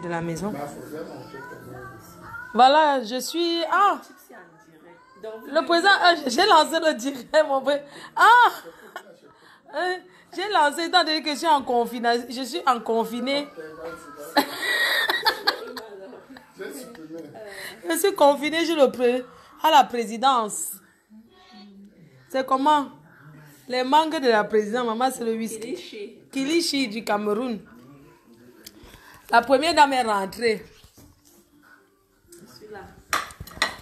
de la maison. Voilà, je suis... Ah! Le président... j'ai lancé le direct, mon frère. Ah! J'ai lancé, étant donné que je suis en confinement. Je suis en confiné. Je suis confiné à la présidence. C'est comment? Les mangues de la présidence, maman, c'est le whisky. Kilichi du Cameroun. La première dame est rentrée.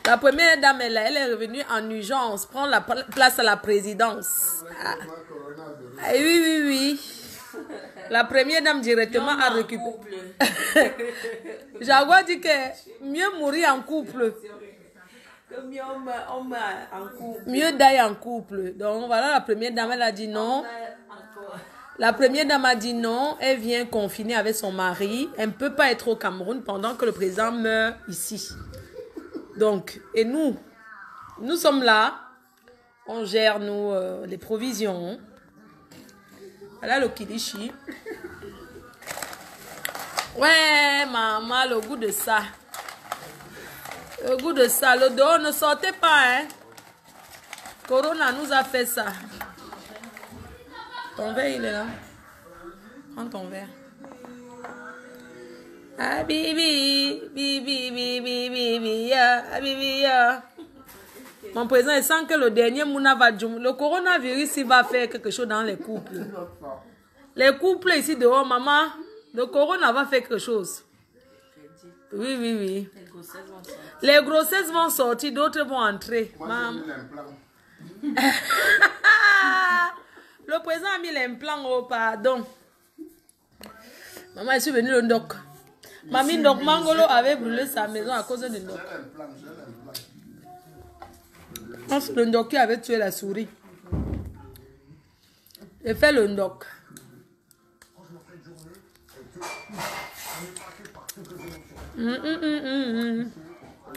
La première dame est là. Elle est revenue en urgence, prendre la place à la présidence. Ah. Ah, oui, oui, oui. La première dame directement a récupéré. Jaguar dit que mieux mourir en couple. Mieux d'aller en couple. Donc voilà, la première dame, elle a dit non. La première dame a dit non. Elle vient confiner avec son mari. Elle ne peut pas être au Cameroun pendant que le président meurt ici. Donc, et nous sommes là. On gère, nous, les provisions. Voilà le kilichi. Ouais, maman, le goût de ça. Le goût de ça. Le dehors ne sortait pas, hein. Corona nous a fait ça. Ton verre, il est là. Prends ton verre. Ah, bibi, bibi, bibi, bibi, ya, bibi, ya. Mon président, il sent que le dernier mouna va... Le coronavirus, il va faire quelque chose dans les couples. Les couples ici dehors, maman, le corona va faire quelque chose. Oui, oui, oui. Les grossesses vont sortir, d'autres vont entrer. Le président a mis l'implant, oh pardon. Maman, je suis venue le Ndok. Mamie Ndok Mangolo avait brûlé sa maison à cause de Ndok. Le Ndok qui avait tué la souris. J'ai fait le Ndok.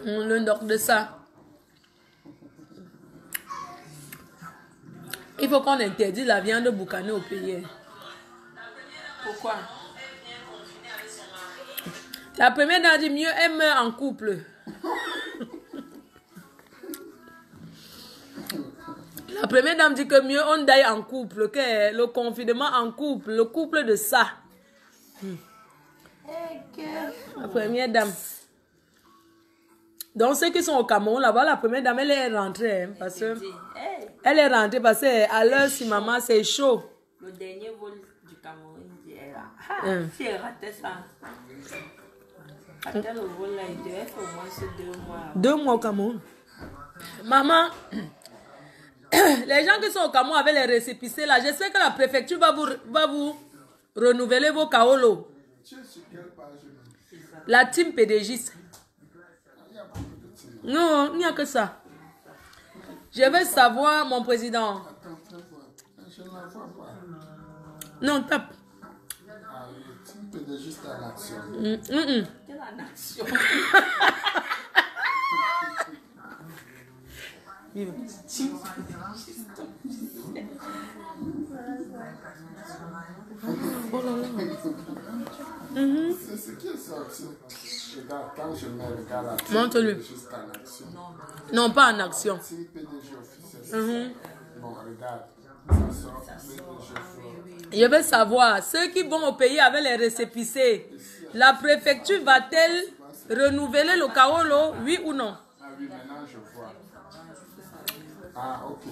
Le Ndok de ça. Il faut qu'on interdise la viande boucanée au pays. Pourquoi? La première dame dit mieux elle meurt en couple. La première dame dit que mieux on daille en couple, que le confinement en couple, le couple de ça. La première dame. Donc ceux qui sont au Cameroun, là-bas, la première dame, elle est rentrée. Hein, parce que elle est rentrée parce qu'à l'heure, si maman, c'est chaud. Le dernier vol du Cameroun, elle est là. Si elle ratait ça. Après le vol, là, il devait être au moins 2 mois. 2 mois au Cameroun. Maman, les gens qui sont au Cameroun avec les récépissés, là, j'espère que la préfecture va vous renouveler vos kaolos. La team pédégiste. Non, il n'y a que ça. Je veux savoir, mon président. Non, tape. Pédégiste en action. Quelle en action? Oh là là. C'est ce qui est sorti. Regarde, quand je mets le gars là, montre-lui. Juste en action. Non, pas en action. Team PDG officiel. Bon, regarde. Ça sort. Je veux savoir, ceux qui vont au pays avec les récépissés, la préfecture va-t-elle renouveler le kaolo, oui ou non? Ah oui, maintenant je vois. Ah, ok.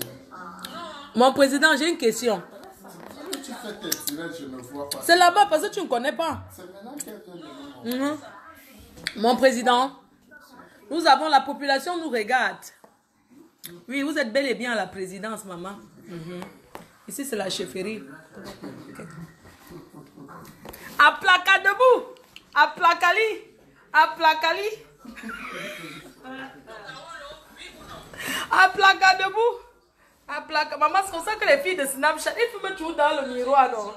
Mon président, j'ai une question. Tu fais tes tirets, je ne vois pas. C'est là-bas parce que tu ne connais pas. C'est maintenant qu'elle vient de Mon président, nous avons la population nous regarde. Oui, vous êtes bel et bien à la présidence, maman. Ici, c'est la chefferie. Okay. Aplaka debout. Aplakali. Aplakali. Aplaka debout. Aplaka. Maman, c'est comme ça que les filles de Snapchat, ils fument toujours dans le miroir, non?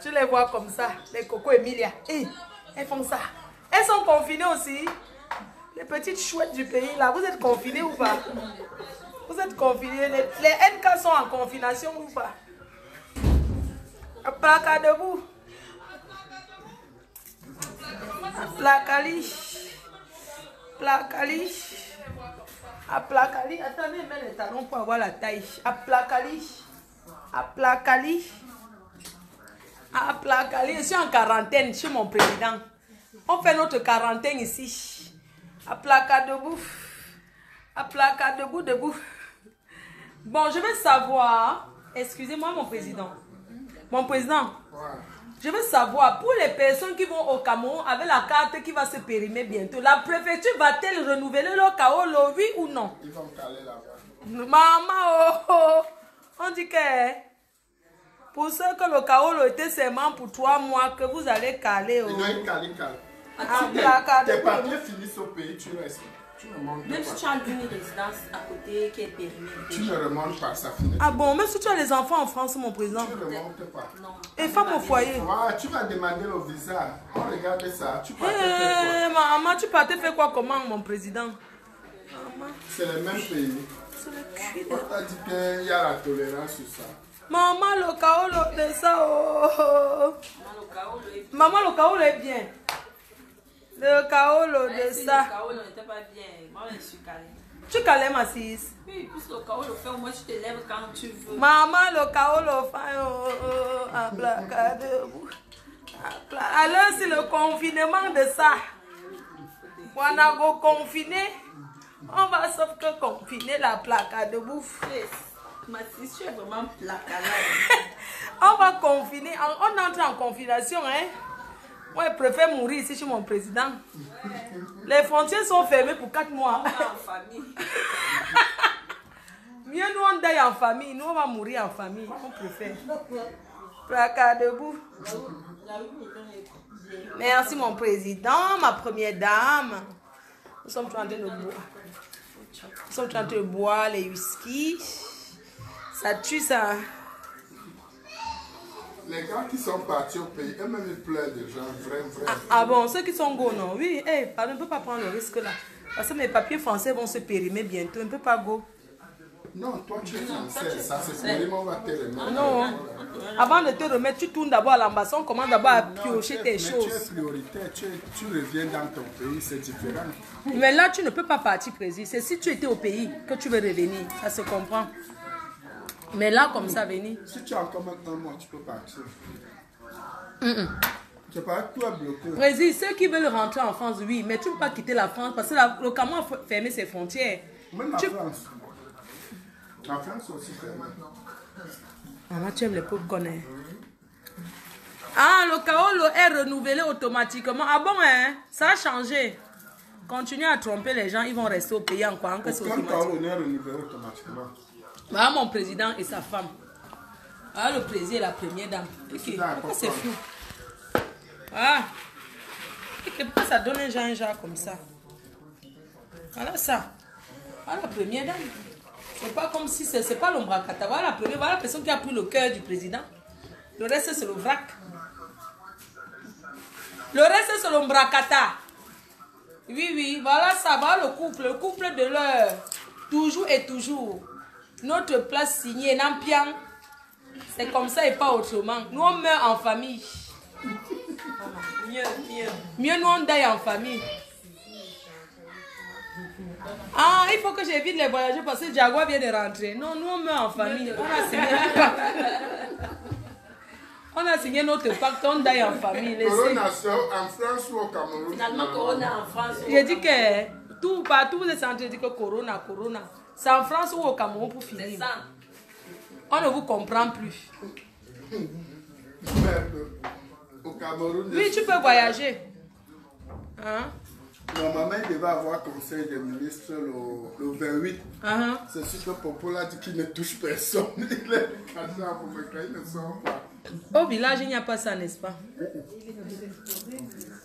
Tu les vois comme ça. Les Coco Emilia. Hey, elles font ça. Elles sont confinées aussi. Les petites chouettes du pays, là. Vous êtes confinées ou pas? Vous êtes confinés. Les NK sont en confination ou pas? Aplaka debout. Aplacali. Aplacali. Aplacali. Attendez, mets les talons pour avoir la taille. Aplacali. Aplacali. Aplacali. Je suis en quarantaine chez mon président. On fait notre quarantaine ici. Aplaca debout. Aplaca debout, debout. Bon, je veux savoir. Excusez-moi, mon président. Mon président. Je veux savoir, pour les personnes qui vont au Cameroun avec la carte qui va se périmer bientôt, la préfecture va-t-elle renouveler le Kaolo, oui ou non? Ils vont caler là-bas. Maman, oh, on dit que pour ceux que le Kaolo était seulement pour 3 mois, que vous allez caler. Ils doivent caler. Tes papiers finissent au pays, tu restes. Tu ne montes Même pas. si tu as une résidence à côté qui est périmée. Tu ne remontes pas, ça finit. Ah bon, même si tu as les enfants en France, mon président. Tu ne remontes pas. Non. Et femme au foyer. Ah, tu vas demander au visa. On regarde ça. Tu partais Eh, faire maman, tu partais faire quoi comment, mon président? Maman, quoi? C'est le même pays. c'est le cul. On t'a dit qu'il y a la tolérance sur ça. Maman, le Kaolo de ça, oh. Maman, le Kaolo est bien. Le Kaolo de ça. Le Kaolo n'était pas bien. Moi, je suis calée. Tu calais ma sis. Oui, plus le Kaolo fait, moi, je te lève quand tu veux. Maman, le Kaolo fait, en placard debout. Alors, c'est le confinement de ça. On a go confiné. On va sauf que confiner la placard debout. Ma sis, tu es vraiment placard. On va confiner. On entre en confination, hein. Moi, je préfère mourir ici chez mon président. Les frontières sont fermées pour 4 mois. En famille. Mieux nous on daille en famille. Nous on va mourir en famille. On préfère. Placard debout. Merci mon président, ma première dame. Nous sommes en train de boire. Nous sommes en train de boire les whisky. Ça tue ça. Les gars qui sont partis au pays, eux-mêmes ils pleurent déjà, vrai. Ah bon, ceux qui sont go, non? Oui, pardon, on ne peut pas prendre le risque là. Parce que mes papiers français vont se périmer bientôt. On ne peut pas go. Non, toi tu es français, ça c'est périme, on va te remettre. Non. Avant de te remettre, tu tournes d'abord à l'ambassade, on commence d'abord à piocher tes choses. Tu es prioritaire, tu reviens dans ton pays, c'est différent. Mais là, tu ne peux pas partir, président. C'est si tu étais au pays que tu veux revenir. Ça se comprend. Mais là, comme ça, venir. Si tu as encore un mois, tu peux partir. Tu parles tout à bloquer. Président, ceux qui veulent rentrer en France, oui, mais tu ne peux pas quitter la France parce que le Cameroun a fermé ses frontières. Même la France. La France aussi fermée. Maman, tu aimes les popcorn, hein? Ah, le Kaolo est renouvelé automatiquement. Ah bon, hein? Ça a changé. Continue à tromper les gens, ils vont rester au pays en croyant que c'est Aucun automatique. Kaolo n'est renouvelé automatiquement. Voilà mon président et sa femme. Voilà le président et la première dame. Pourquoi c'est flou? Ah. Pourquoi ça donne un genre comme ça? Voilà ça. Voilà la première dame. C'est pas comme si c'est pas l'ombracata. Voilà la première, voilà la personne qui a pris le cœur du président. Le reste c'est le vrac. Le reste c'est l'ombracata. Oui, voilà ça. Voilà le couple de l'heure. Toujours et toujours. Notre place signée, Nampiang. C'est comme ça et pas autrement. Nous on meurt en famille. Mieux nous on daille en famille. Ah, il faut que j'évite les voyages parce que Jaguar vient de rentrer. Non, nous on meurt en famille. On a signé notre pacte, on daille en famille. Corona en France ou au Cameroun? Finalement, Corona en France. J'ai dit que tout partout vous êtes censé dire que Corona. C'est en France ou au Cameroun pour finir. C'est ça. On ne vous comprend plus. Au Cameroun. Oui, tu peux voyager. Hein? Normalement, il devait avoir conseil des ministres le 28. C'est sûr que Popo a dit qu'il ne touche personne. Il est caché à Boubacar, il ne sort pas. Au village, il n'y a pas ça, n'est-ce pas?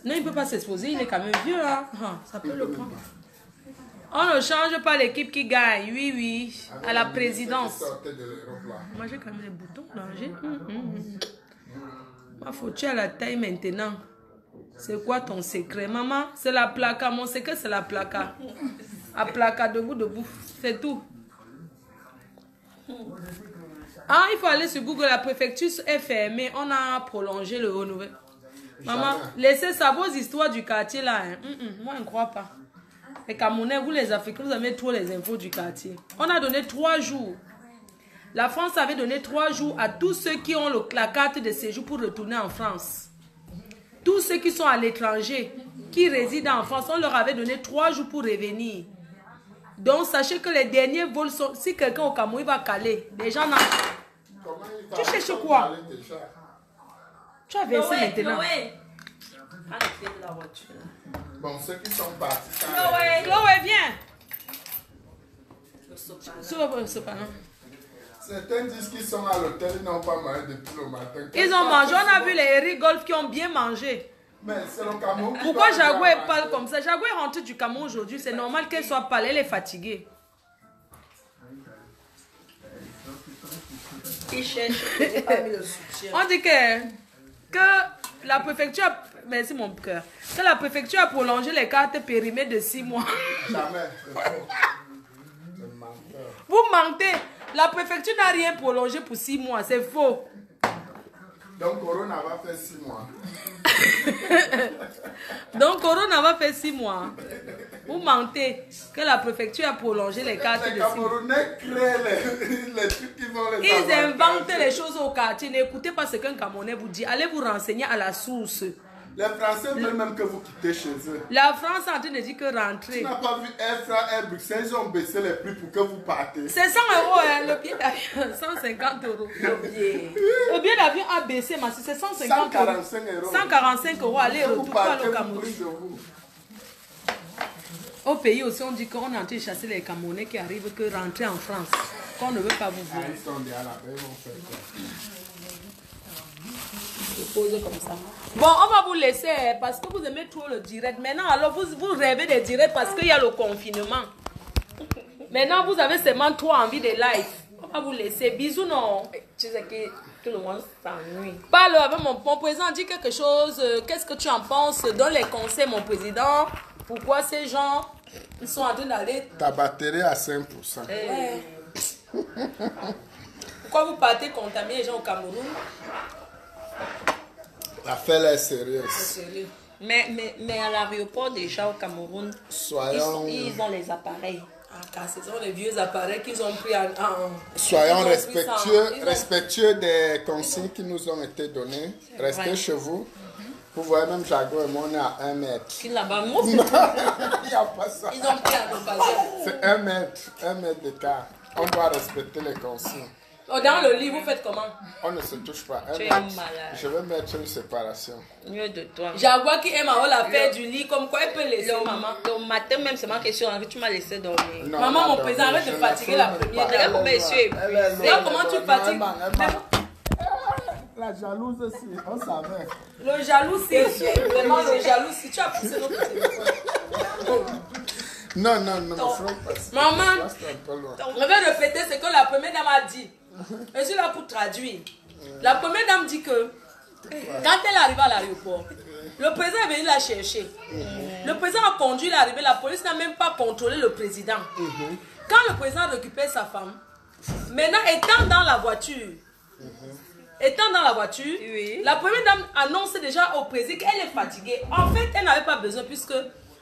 Non, il ne peut pas s'exposer, il est quand même vieux. Hein? Ça peut le prendre. On ne change pas l'équipe qui gagne, oui, à la présidence. Moi, j'ai quand même les boutons là. Ma faut-tu à la taille maintenant? C'est quoi ton secret, maman? C'est la placa. Mon secret, c'est la placa. La placa, debout. C'est tout. Ah, il faut aller sur Google. La préfecture est fermée. On a prolongé le renouvellement. Maman, Jamais. laissez ça, vos histoires du quartier là. Hein. Moi, je ne crois pas. Les Camerounais, vous les Africains, vous avez trop les infos du quartier. On a donné 3 jours. La France avait donné 3 jours à tous ceux qui ont la carte de séjour pour retourner en France. Tous ceux qui sont à l'étranger, qui résident en France, on leur avait donné 3 jours pour revenir. Donc, sachez que les derniers vols sont... Si quelqu'un au Cameroun va caler, les gens n'ont... Tu cherches quoi? Tu as versé maintenant. Ah, la clé de la voiture. Bon, ceux qui sont partis. Chloé, viens. Le sopalin. Certains disent qu'ils sont à l'hôtel, ils n'ont pas mangé depuis le matin. Ils ont mangé, on a vu les Eric Golf qui ont bien mangé. Mais c'est le Cameroun. Pourquoi Jaguar parle comme ça? Jaguar est rentrée du Cameroun aujourd'hui, c'est normal qu'elle soit pâle, elle est fatiguée. Il cherche, j'ai pas mis le soutien. On dit que la préfecture a... Merci mon cœur. Que la préfecture a prolongé les cartes périmées de 6 mois. Jamais. Vous mentez. La préfecture n'a rien prolongé pour 6 mois. C'est faux. Donc, Corona va faire 6 mois. Donc, Corona va faire 6 mois. Vous mentez que la préfecture a prolongé les cartes de 6 mois. Les Camerounais créent les trucs qui vont les Ils avantages. inventent les choses au quartier. N'écoutez pas ce qu'un Camerounais vous dit. Allez vous renseigner à la source. Les Français veulent même que vous quittez chez eux. La France est en train de dire que Tu rentrer. n'as pas vu Air France, Air Bruxelles, ils ont baissé les prix pour que vous partez. C'est 100 euros, hein, le billet d'avion. 150 euros. Le billet d'avion a baissé, mais c'est 150 euros. 145 euros. 145 euros, aller Vous retour pas partez, au vous Cameroun. prenez de vous. Au pays aussi, on dit qu'on est en train de chasser les Camerounais qui arrivent que rentrer en France. Qu'on ne veut pas vous voir. Ils sont déjà là-bas, ils vont faire quoi? Pose comme ça. Bon, on va vous laisser parce que vous aimez trop le direct. Maintenant, alors vous rêvez des directs parce qu'il y a le confinement. Maintenant, vous avez seulement trop envie de live. On va vous laisser. Bisous, non? Tu sais que tout le monde s'ennuie. Parle avec mon président, dis quelque chose. Qu'est-ce que tu en penses? Donne les conseils, mon président. Pourquoi ces gens ils sont en train d'aller... Ta batterie à 5%. Pourquoi vous partez contaminer les gens au Cameroun? L'affaire est sérieuse. Sérieux. Mais à l'aéroport déjà au Cameroun, Soyons, ils ont les appareils. Ah, car ce sont les vieux appareils qu'ils ont pris en... soyons ils ont pris ça en- respectueux des consignes qui nous ont été données. Restez vrai. chez vous. Vous voyez, même Jago et moi, on est à 1 mètre. Qui là-bas, moi, Il n'y a pas ça. Ils ont pris en occasion. C'est 1 mètre d'écart. On doit respecter les consignes. Oh, dans le lit, vous faites comment? On ne se touche pas. Tu es 1 mètre. malade. Je vais mettre une séparation. mieux de toi. Jaguar qui aime avoir l'affaire du lit, comme quoi elle peut laisser maman. Le matin même, c'est ma question, tu m'as laissé dormir. Non, Maman, non, mon non, président, arrête de je fatiguer ne la ferai première pas. dame. Regarde comment je suis épuisée. Regarde comment tu fatigues. La jalouse aussi, on savait. Le jaloux, c'est vraiment le jaloux. Si tu as poussé notre téléphone. Non, non, non, ne ferons pas ça. Maman, Ça, c'est un peu loin. je vais répéter ce que la première dame a dit. Je suis là pour traduire. La première dame dit que quand elle arrive à l'aéroport, le président est venu la chercher. Le président a conduit l'arrivée, la police n'a même pas contrôlé le président. Quand le président récupère sa femme, maintenant étant dans la voiture, Oui. la première dame annonce déjà au président qu'elle est fatiguée. En fait, elle n'avait pas besoin puisque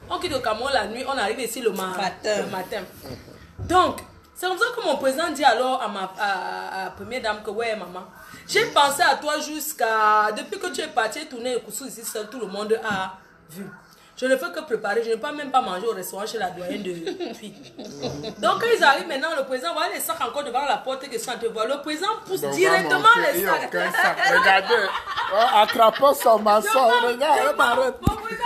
on quitte le Cameroun la nuit, on arrive ici le matin. Donc, c'est comme ça que mon président dit alors à la première dame que ouais maman, j'ai pensé à toi depuis que tu es parti tourner le coussou ici seul, tout le monde a vu. Je ne fais que préparer, je ne peux même pas manger au restaurant chez la doyenne de filles. Donc quand ils arrivent maintenant, le président voit les sacs encore devant la porte que sont te voir. Le président pousse Donc, directement vraiment, les il y a sacs. aucun sac. Regardez, attrapons son mensonge. Regarde, elle m'arrête. Mon président,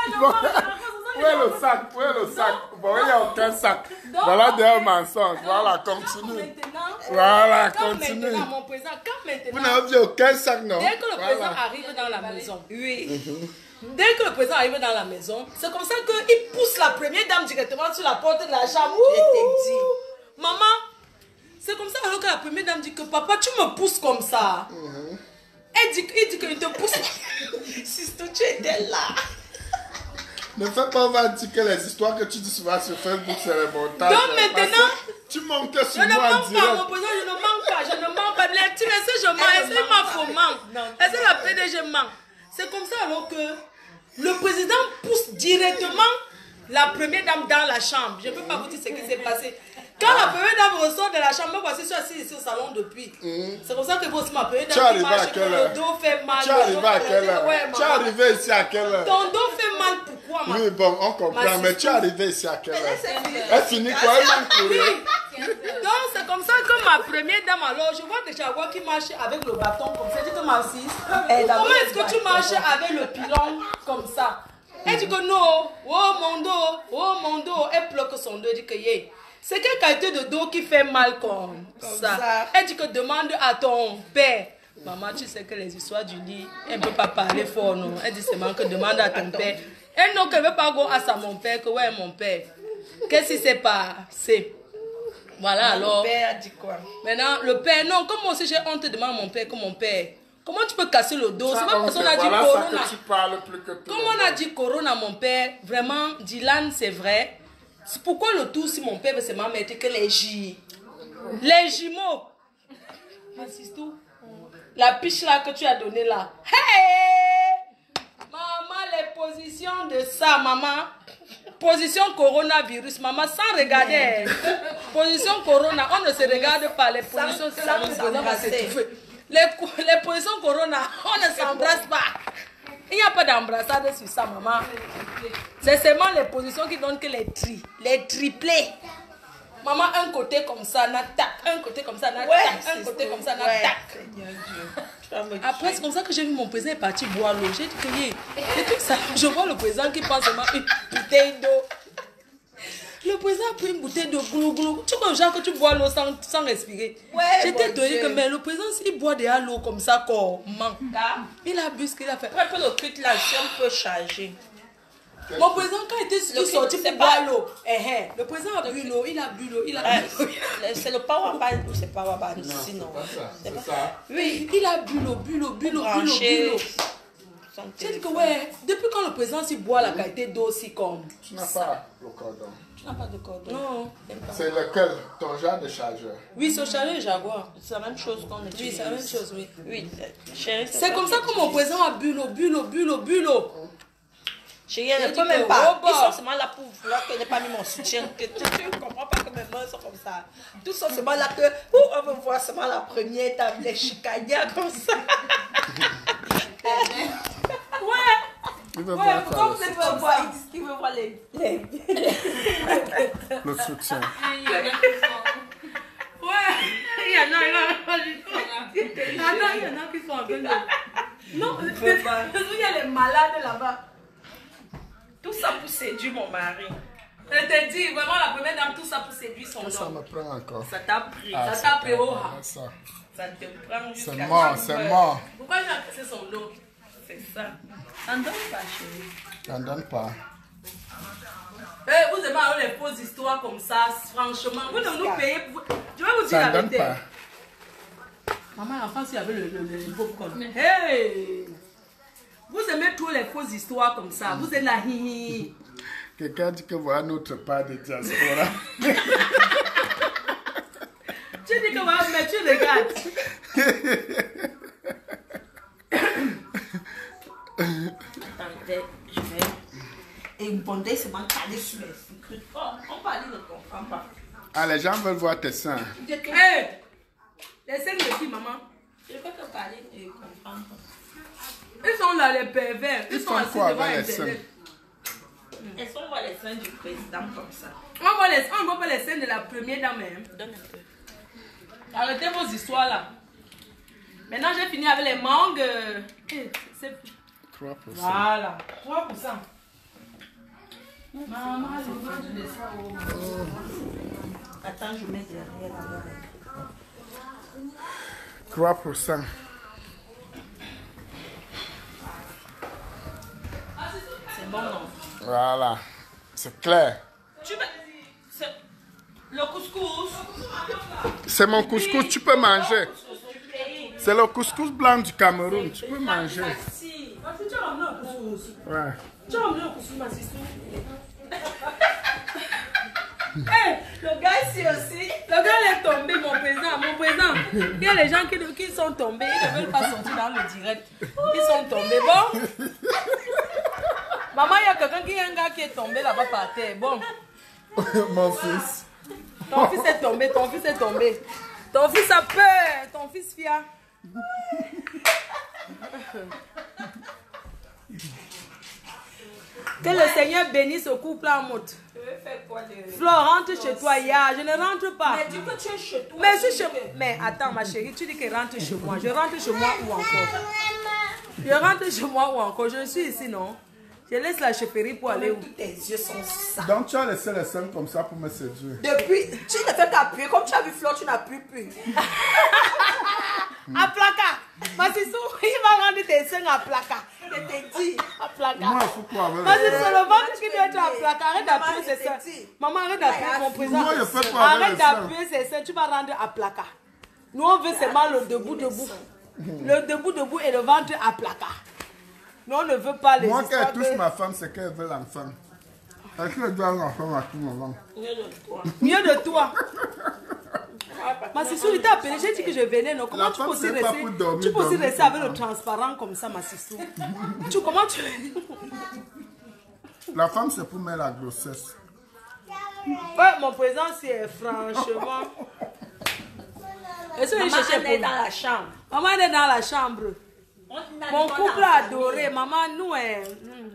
Où est le sac? Où est le sac? Bon, il n'y a aucun sac. Donc, Voilà des ok. mensonges. Voilà, Quand continue. maintenant, Voilà, quand continue. maintenant, mon président, Vous maintenant, n'avez vu aucun sac, non? dès que le président Voilà. arrive dans la maison, Oui. dès que le président arrive dans la maison, c'est comme ça qu'il pousse la première dame directement sur la porte de la chambre. Je t'ai dit. Maman, c'est comme ça alors que la première dame dit que papa, tu me pousses comme ça. Il dit qu'il te pousse. Sisto, tu étais là. Ne fais pas, on va dire que les histoires que tu dis souvent sur Facebook, c'est les montages. Donc maintenant, tu montes je sur ne moi en mens pas, direct. mon président, je ne mens pas, je ne mens pas. Tu sais, je mens, est-ce que ma faux ment? Est-ce que la PDG ment? C'est comme ça alors que le président pousse directement la première dame dans la chambre. Je ne peux pas vous dire ce qui s'est passé. Quand la première dame ressort de la chambre, moi voici, je suis assise ici au salon depuis. C'est comme ça que vous aussi, ma première dame qui marche, que le dos fait mal. Tu es arrivé à quelle heure? Tu es arrivé ici à quelle heure? Ton dos fait mal, pourquoi, maman? Oui, bon, on comprend, mais tu es arrivé ici à quelle heure? Elle finit quoi? Elle manque pour rien. Donc, c'est comme ça que ma première dame, alors, je vois déjà qui marche avec le bâton comme ça. Je dis que ma fille, comment est-ce que tu marches avec le pilon comme ça? Elle dit que non, oh mon dos, elle bloque son dos, elle dit que yeah. C'est quelle qualité de dos qui fait mal comme ça? Elle dit que demande à ton père. Maman, tu sais que les histoires du lit, elle ne peut pas parler fort, non. Elle dit seulement que demande à ton père. Elle non, qu'elle ne veut pas go à mon père, que ouais, mon père. Qu'est-ce qui s'est passé? Voilà, alors. Le père a dit quoi? Maintenant, le père, non, comme moi aussi j'ai honte de demander à mon père que mon père. Comment tu peux casser le dos? C'est pas parce qu'on a dit corona. Comme on a dit corona, mon père, vraiment, Dylan, c'est vrai. C'est pourquoi le tout, si mon père veut seulement mettre que les jumeaux. Assiste-toi. La piche là que tu as donnée là. Hey! Maman, les positions de ça, maman. Position coronavirus, maman, sans regarder. Position corona, on ne se regarde pas. Les positions, ça nous s'embrasser. Les positions corona, on ne s'embrasse pas. Il n'y a pas d'embrassade sur ça, maman. C'est seulement les positions qui donnent que les triplés. Maman, un côté comme ça, n'attaque. Un côté comme ça, n'attaque. Un côté comme ça, n'attaque. Après, c'est comme ça que j'ai vu mon président est parti boire l'eau. J'ai dit que c'est tout ça. Je vois le président qui prend seulement une bouteille d'eau. Le président a pris une bouteille de glou-glou. Tu vois, genre que tu bois l'eau sans respirer. Ouais, j'étais étonnée que mais le président, s'il boit de l'eau comme ça, comment? Il a bu ce qu'il a fait. Un peu le circulation peut changer. Mon président, quand il était sorti pour boire l'eau, le président a bu l'eau, il a bu l'eau, c'est le power band ou c'est power band? Sinon. C'est ça. Oui, il a bu l'eau. J'ai dit que ouais, depuis quand le président s'y boit la qualité d'eau aussi comme tu n'as pas le cordon. Tu n'as pas de cordon? Non. C'est lequel? Ton genre de chargeur? Oui, c'est le chargeur Jaguar. C'est la même chose qu'on utilise. Oui, c'est la même chose, oui. Oui, c'est comme ça que mon président a bu l'eau. Chérie, elle ne peut même pas. Ils sont seulement là pour vouloir que je n'ai pas mis mon soutien. Tu ne comprends pas que mes mains sont comme ça. Tous sont seulement là que on veut voir seulement la première table, les chicagnards comme ça. Il veut voir comme vous êtes voir, il veut voir les... le soutien. Il y en a qui sont en train de... Non, il y a les malades là-bas. Tout ça pour séduire mon mari. Je te dis, vraiment, la première dame, tout ça pour séduire son homme. Ça me prend encore. Ça t'a pris. Ça t'a pris au rat. Ça te prend jusqu'à... C'est mort. Pourquoi j'ai cassé son dos? C'est ça. Ça ne donne pas, chérie. Ça ne donne pas. Vous aimez avoir les fausses histoires comme ça, franchement. Vous ne nous payez pour... Je vais vous dire la vérité. Ça ne donne pas. Maman, l'enfant, il y avait le popcorn. Hey! Vous aimez trop les fausses histoires comme ça. Vous êtes là, hi. Quelqu'un dit que voilà notre part de diaspora. Tu dis que voilà, mais tu regardes. Attendez, je vais... Et une bonne idée, c'est caler sur mes secrets. Oh, on parle, ne comprend pas. Ah, les gens veulent voir tes seins. Hey! Les seins de qui, maman? Je ne peux que parler et comprendre. Ils sont là, les pervers. Ils sont assis devant Internet. Elles sont voir les seins du président comme ça. On voit pas les seins de la première dame. Donne un peu. Arrêtez vos histoires là. Maintenant, j'ai fini avec les mangues. 3%. Voilà, 3%. Maman, je mange de ça. Attends, je mets derrière là-bas. 3%. C'est bon, non? Voilà. C'est clair. Tu veux... Le couscous. C'est mon couscous, tu peux manger. C'est le couscous blanc du Cameroun, tu peux manger. Si. Tu as ramené un couscous. Ouais. Tu as ramené un couscous, ma sister. Le gars ici aussi. Le gars est tombé, mon président. Il y a les gens qui sont sont tombés. Ils ne veulent pas sortir dans le direct. Ils sont tombés. Bon. Maman, il y a quelqu'un qui est un gars qui est tombé là-bas par terre. Bon. Mon fils. Ton fils est tombé, ton fils est tombé. Ton fils a peur, ton fils fia. Que le Seigneur bénisse ce couple en mode. Flore, rentre chez toi, ya. Je ne rentre pas. Mais dis que tu es chez toi. Mais attends, ma chérie, tu dis que rentre chez moi. Je rentre chez moi ou encore? Je rentre chez moi ou encore? Je suis ici, non? Je laisse la chefferie pour aller où? Tous tes yeux sont ça. Donc tu as laissé les seins comme ça pour me séduire. Depuis, tu ne fais qu'appuyer. Comme tu as vu Flore, tu n'as plus. À placard. Massissou, il va rendre tes seins à placard. Je te dis, à placard. Moi, il faut quoi avec Massissou, c'est le ventre qui doit être à placard. Arrête d'appuyer ses seins. Maman, arrête d'appuyer mon président. Moi, je fais quoi avec Arrête les seins? d'appuyer ses seins, tu vas rendre à placard. Nous, on veut seulement le debout. Le debout et le ventre à placard. Nous, on ne veut pas les Moi, quand elle histoires touche de... ma femme, c'est qu'elle veut l'enfant. Est-ce qu'elle doit un enfant à tout moment? Mieux de toi. Massissou, il t'a appelé, j'ai dit que je venais, non? Comment La tu femme, peux aussi c'est pas rester, pour dormir, tu peux aussi dormir rester avec le transparent comme ça, Massissou? Comment tu... La femme, c'est pour mettre la grossesse. Ouais, mon président, c'est franchement... Est-ce que Maman, je cherchais elle est pour... dans la chambre. Maman elle est dans la chambre. Mon couple a adoré. Maman, nous,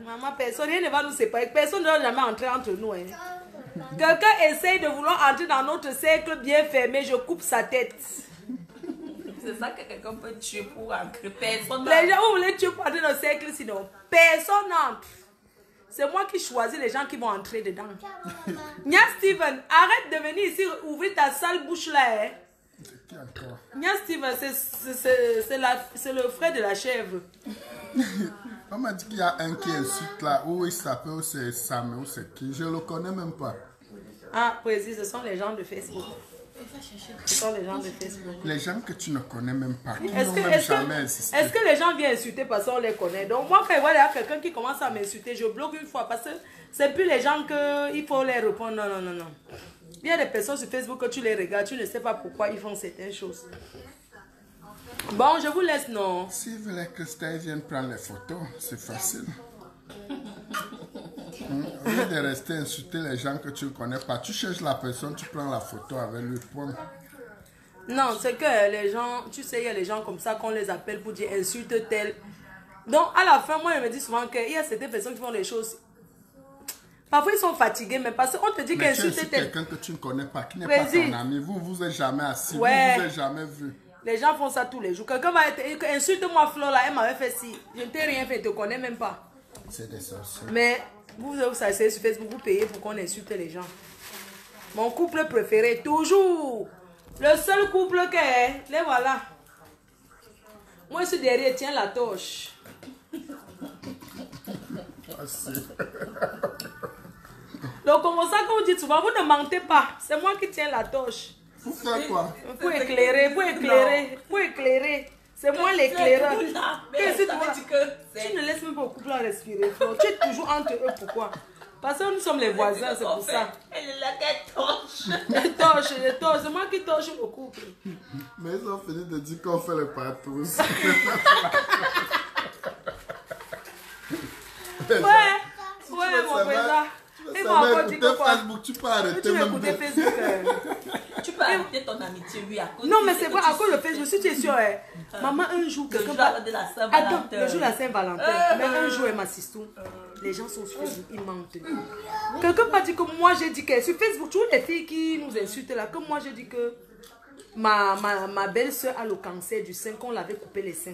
maman, personne, rien ne va nous séparer. Personne ne va jamais entrer entre nous. Quelqu'un essaye de vouloir entrer dans notre cercle bien fermé, je coupe sa tête. C'est ça que quelqu'un peut tuer pour entrer. Personne. Les gens, vous voulez tuer pour entrer dans le cercle, sinon personne n'entre. C'est moi qui choisis les gens qui vont entrer dedans. Nia Steven, arrête de venir ici ouvrir ta sale bouche là. Qui encore? Nia Steven, c'est le frère de la chèvre. On m'a dit qu'il y a un qui insulte là, où il s'appelle, ou c'est Sam, ou c'est qui? Je ne le connais même pas. Ah, précis, ce sont les gens de Facebook. Ce sont les gens de Facebook. Les gens que tu ne connais même pas, qui Est-ce n'ont que, même jamais insisté. est-ce que les gens viennent insulter parce qu'on les connaît? Donc moi, quand il y a quelqu'un qui commence à m'insulter, je bloque une fois parce que c'est plus les gens qu'il faut les répondre. Non, non, non, non. Il y a des personnes sur Facebook que tu les regardes, tu ne sais pas pourquoi ils font certaines choses. Bon, je vous laisse, non? S'ils voulaient que Steve vienne prendre les photos, c'est facile. Au lieu de rester insulter les gens que tu ne connais pas, tu cherches la personne, tu prends la photo avec lui, point. Non, c'est que les gens, tu sais, il y a les gens comme ça qu'on les appelle pour dire insulte tel. Donc, à la fin, moi, je me dis souvent qu'il y a certaines personnes qui font des choses. Parfois, ils sont fatigués, mais parce qu'on te dit qu'insulte tel. Quelqu'un que tu ne connais pas, qui n'est pas ton ami, vous êtes jamais assis, Ouais. vous êtes jamais vu. Les gens font ça tous les jours. Quelqu'un va être... Insulte-moi, Flo, là, elle m'avait fait si. Je ne t'ai rien fait, je ne te connais même pas. C'est des sorciers. Mais vous savez, sur Facebook, vous payez pour qu'on insulte les gens. Mon couple préféré, toujours. Le seul couple que est, les voilà. Moi, je suis derrière, tiens la torche. Donc, comme ça que vous dites souvent, vous ne mentez pas. C'est moi qui tiens la torche. Vous faites quoi? Pour éclairer. C'est moi l'éclaireur. Qu'est-ce que tu ne laisses même pas au couple à respirer. Tu es toujours entre eux, pourquoi? Parce que nous sommes les voisins, c'est pour ça. Elle est là qu'elle torche. Les torches, c'est moi qui torche le couple. Mais ils ont fini de dire qu'on fait le patrouille. Ouais, mon président. Ils m'ont encore dit que quoi? Facebook, tu peux arrêter Tu même écouter de... Facebook. Tu peux arrêter ton amitié, oui, à cause Non, mais c'est pas à cause de Facebook. Si tu es sûr, maman, un jour, quelqu'un va... de la Attends, Saint-Valentin. le jour de la Saint-Valentin. Mais un jour, elle m'assiste. Les gens sont sur Facebook, ils mentent. Quelqu'un m'a dit que moi, j'ai dit que sur Facebook, toutes les filles qui nous insultent là, que moi, j'ai dit que ma belle-soeur a le cancer du sein, qu'on l'avait coupé les seins.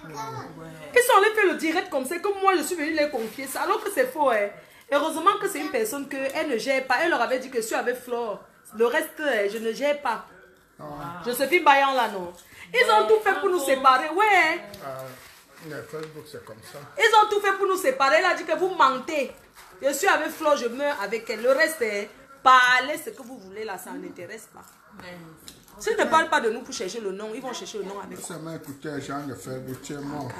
Ils sont allés faire le direct comme ça, comme moi, je suis venue les confier ça, alors que c'est faux. Heureusement que c'est une personne qu'elle ne gère pas. Elle leur avait dit que je suis avec Flore. Le reste, je ne gère pas. Joséphine Bayan là, non. Ils ont tout fait pour nous séparer, ouais. Facebook, c'est comme ça. Ils ont tout fait pour nous séparer. Elle a dit que vous mentez. Je suis avec Flore, je meurs avec elle. Le reste, parlez ce que vous voulez là, ça n'intéresse pas. S'ils ne parlent pas de nous pour chercher le nom, ils vont chercher le nom avec Ça m'a écouté les gens de Facebook, tu es mort.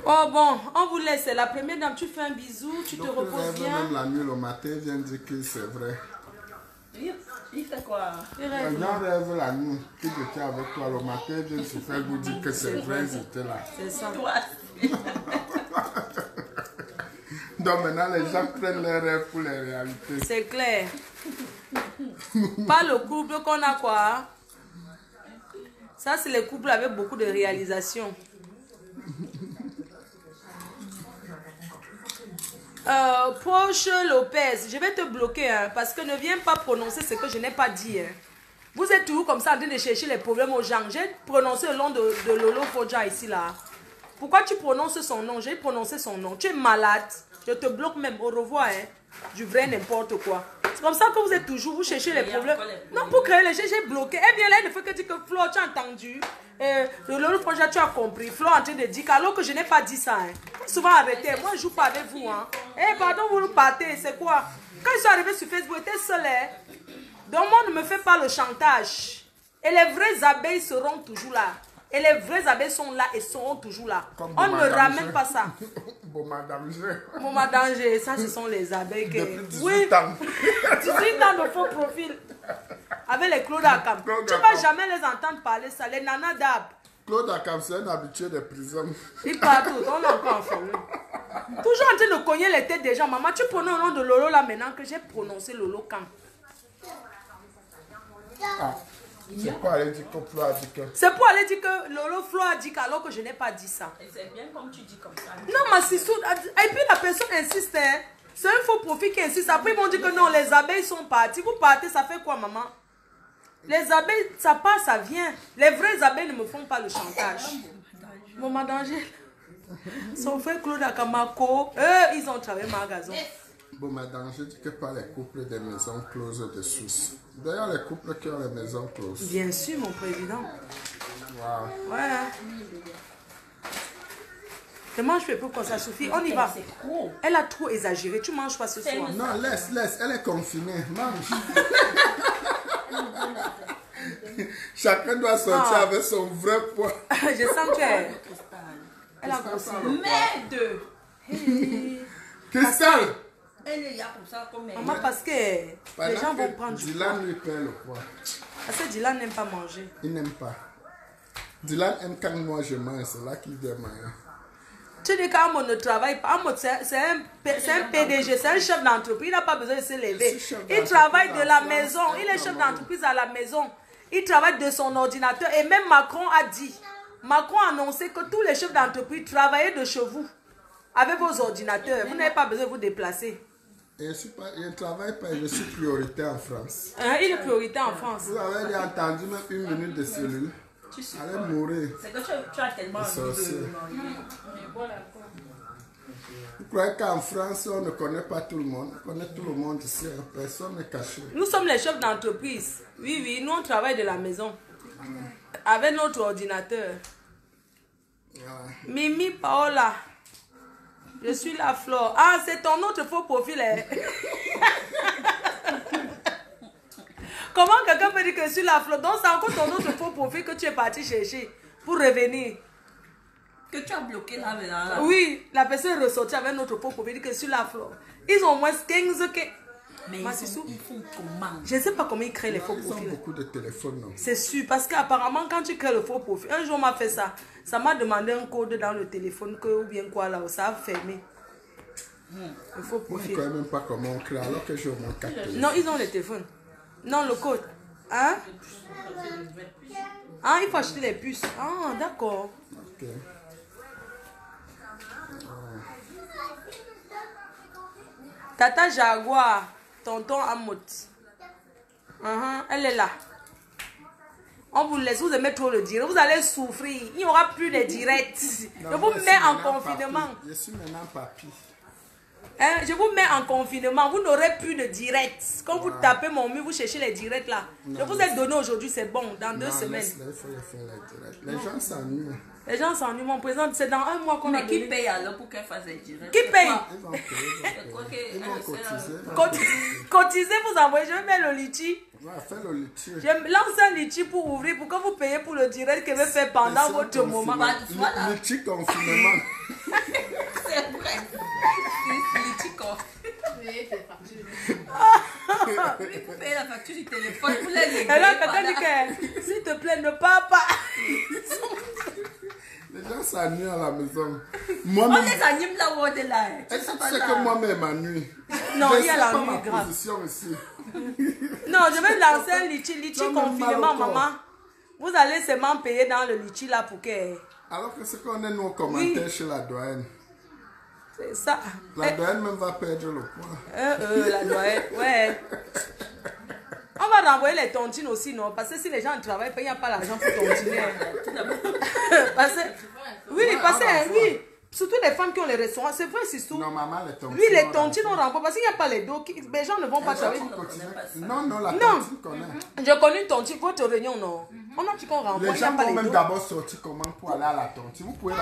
Oh bon, on vous laisse. La première dame, tu fais un bisou, tu te reposes bien. Même la nuit, le matin, vient dire que c'est vrai. Il fait quoi? Les gens rêvent la nuit. Ils étaient avec toi le matin, ils viennent se faire vous dire que c'est vrai, ils étaient là. C'est ça. Donc maintenant, les gens prennent leurs rêves pour les réalités. C'est clair. Pas le couple qu'on a quoi. Ça, c'est les couples avec beaucoup de réalisations. Porsche Lopez, je vais te bloquer hein, parce que ne viens pas prononcer ce que je n'ai pas dit. Hein. Vous êtes toujours comme ça en train de chercher les problèmes aux gens. J'ai prononcé le nom de Lolo Foja ici là. Pourquoi tu prononces son nom? J'ai prononcé son nom. Tu es malade. Je te bloque même. Au revoir. Hein. Du vrai n'importe quoi. C'est comme ça que vous êtes toujours, vous cherchez les problèmes. Non, pour créer les j'ai bloqué. Eh bien là, il ne faut que dire que Flo, tu as entendu. Le Lolo Foja, tu as compris. Flo est en train de dire alors que je n'ai pas dit ça. Hein. Souvent arrêtez. Moi, je ne joue pas avec vous. Hein. Eh, pardon, vous partez. C'est quoi? Quand je suis arrivée sur Facebook, j'étais seule. Hein. Donc moi, ne me fais pas le chantage. Et les vraies abeilles seront toujours là. Et les vraies abeilles sont là et seront toujours là. Comme on ne ramène pas ça. Boma danger. Boma danger, ça ce sont les abeilles qui... Depuis 18 ans. 18 ans de faux profil. Avec les Claude Akam. Tu ne vas jamais les entendre parler ça. Les nanas d'Ab. Claude Akam, c'est un habitué des prisons. Il part tout, on l'a encore informé. Toujours en train de cogner les têtes des gens. Maman, tu prononces le nom de Lolo là maintenant que j'ai prononcé Lolo quand? Ah, c'est pour aller dire que Flo a dit que... C'est pour aller dire que Lolo Flo a dit alors que je n'ai pas dit ça. Et c'est bien comme tu dis comme ça. Non, ma Sissou, et puis la personne insiste, hein. C'est un faux profil qui insiste. Après, ils vont dire que non, les abeilles sont parties. Vous partez, ça fait quoi, maman? Les abeilles, ça part, ça vient. Les vraies abeilles ne me font pas le chantage. Maman danger. Son frère Claude Akamako, eux, ils ont travaillé magasin. Bon, madame, je dis que pas les couples des maisons closes de Suisse. D'ailleurs, les couples qui ont les maisons closes. Bien sûr, mon président. Wow. Ouais. Tu manges peu comme ça, Sophie. On y va. Elle a trop exagéré. Tu manges pas ce soir. Non, laisse. Elle est confinée. Mange. Chacun doit sortir avec son vrai poids. Je sens qu'elle... Elle a grossi. Merde. Cristal. Elle est là comme ça, comme elle. Maman, parce que les gens vont prendre du poids. Dylan lui perd le poids. Parce que Dylan n'aime pas manger. Il n'aime pas. Dylan aime quand moi je mange, c'est là qu'il vient manger. Tu dis qu'Amon ne travaille pas. Amon, c'est un PDG, c'est un chef d'entreprise. Il n'a pas besoin de se lever. Il travaille de la maison. Il est chef d'entreprise à la maison. Il travaille de son ordinateur. Et même Macron a dit, Macron a annoncé que tous les chefs d'entreprise travaillaient de chez vous. Avec vos ordinateurs. Vous n'avez pas besoin de vous déplacer. Je ne travaille pas, je suis priorité en France. Il est priorité en France. Vous avez entendu même une minute de cellule. Allez mourir. C'est que tu as tellement envie de... Vous croyez qu'en France, on ne connaît pas tout le monde? On connaît tout le monde ici. Personne n'est caché. Nous sommes les chefs d'entreprise. Oui, nous on travaille de la maison. Avec notre ordinateur. Mimi Paola. Je suis la Flore. Ah, c'est ton autre faux profil. Hein? Comment quelqu'un peut dire que je suis la Flore? Donc c'est encore ton autre faux profil que tu es parti chercher pour revenir. Que tu as bloqué là maintenant. Oui, la personne est ressortie avec notre faux profil que je suis la Flore. Ils ont moins 15 que... Mais ils font comment? Je ne sais pas comment ils créent les faux profils. Ils ont beaucoup de téléphones, non? C'est sûr, parce qu'apparemment, quand tu crées le faux profil, un jour on m'a fait ça. Ça m'a demandé un code dans le téléphone, ou bien quoi là, ça a fermé. Le faux profil. Je ne connais même pas comment on crée alors que j'ai au moins 4 téléphones. Non, ils ont les téléphones. Non, le code. Hein? Ah, il faut acheter les puces. Ah, d'accord. Ok. Tata Jaguar, tonton Amot. Elle est là. On vous laisse, vous aimez trop le direct. Vous allez souffrir. Il n'y aura plus de direct. Je vous mets en confinement. Je suis maintenant papy. Hein, je vous mets en confinement. Vous n'aurez plus de direct. Quand vous tapez mon mur, vous cherchez les directs là. Je vous ai donné aujourd'hui, c'est bon. Dans 2 semaines. Il faut faire les directs. Les gens s'ennuient. Les gens s'ennuient. Mon président, c'est dans 1 mois qu'on a donné. Mais qui paye alors pour qu'elle fasse les directs? Qui paye? Ils vont payer. Ils vont cotiser. Cotisez, vous envoyez. Je vais mettre le litchi. Fais le litchi. Je lance un litchi pour ouvrir, pour que vous payez pour le direct que vous faites pendant votre moment. Litchi confinement. C'est vrai. Litchi confinement. Oui, pour payer la facture du téléphone, pour les Et là, quelqu'un dit que, s'il te plaît, ne pars pas. Les gens s'ennuient à la maison. On Moi-même, les anime là où on est là. est-ce que tu sais que moi-même m'ennuie? Non, Je il y a sais la pas nuit ma grave. position ici. Non, je vais lancer un litchi Non, mais confinement, mal au corps. maman. Vous allez seulement payer dans le litchi là pour que... Alors que ce qu'on a nos commentaires chez la douane. C'est ça. La douane même va perdre le poids. La doyenne, ouais. On va renvoyer les tontines aussi, non? Parce que si les gens ne travaillent pas, il n'y a pas l'argent pour tontiner. Parce que, oui, parce que, oui. Surtout les femmes qui ont les restaurants, c'est vrai, c'est tout. Non, maman, les tontines. Oui, les tontines, on renvoie parce qu'il n'y a pas les dos. Les gens ne vont pas travailler. Non, la tontine qu'on a. J'ai connu une tontine, votre réunion, non? On a dit qu'on renvoie, Les il n'y a gens pas vont les même dos. d'abord sortir comment pour aller à la tontine. Vous pouvez